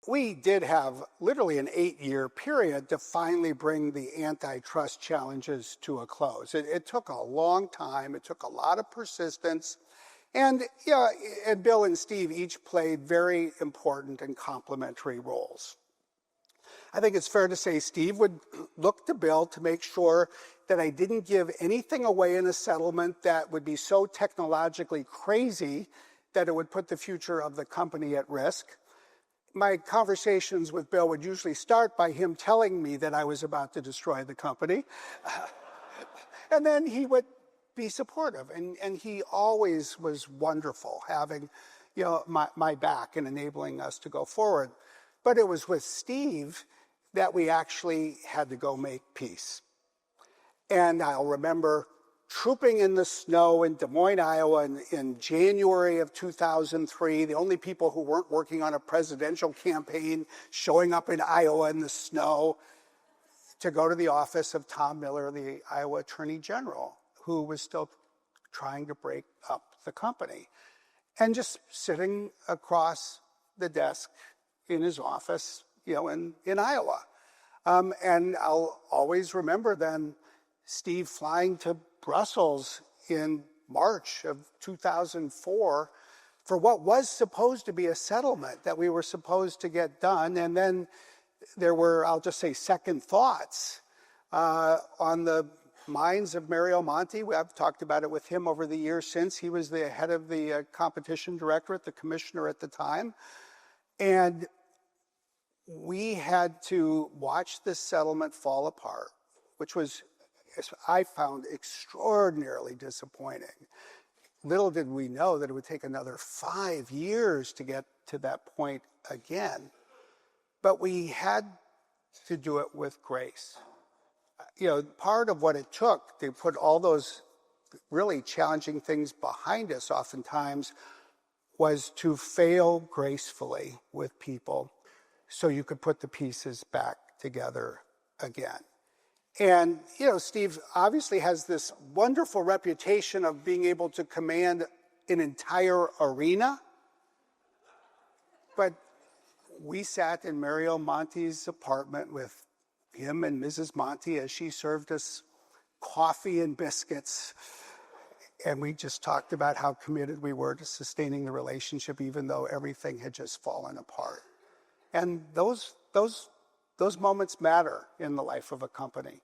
we did have literally an 8-year period to finally bring the antitrust challenges to a close. It took a long time. It took a lot of persistence. And, and Bill and Steve each played very important and complementary roles. I think it's fair to say Steve would look to Bill to make sure that I didn't give anything away in a settlement that would be so technologically crazy that it would put the future of the company at risk. My conversations with Bill would usually start by him telling me that I was about to destroy the company. And then he would be supportive. And he always was wonderful having my back and enabling us to go forward. But it was with Steve that we actually had to go make peace. And I'll remember trooping in the snow in Des Moines, Iowa in January of 2003, the only people who weren't working on a presidential campaign showing up in Iowa in the snow to go to the office of Tom Miller, the Iowa Attorney General, who was still trying to break up the company. And just sitting across the desk in his office, in Iowa. And I'll always remember then Steve flying to Brussels in March of 2004 for what was supposed to be a settlement that we were supposed to get done. And then there were, I'll just say, second thoughts on the minds of Mario Monti. I've talked about it with him over the years since. He was the head of the competition directorate, the commissioner at the time. And we had to watch this settlement fall apart, which was, I found, extraordinarily disappointing. Little did we know that it would take another 5 years to get to that point again. But we had to do it with grace. Part of what it took to put all those really challenging things behind us oftentimes was to fail gracefully with people so you could put the pieces back together again. And, Steve obviously has this wonderful reputation of being able to command an entire arena. But we sat in Mario Monti's apartment with him and Mrs. Monti as she served us coffee and biscuits. And we just talked about how committed we were to sustaining the relationship, even though everything had just fallen apart. And those moments matter in the life of a company.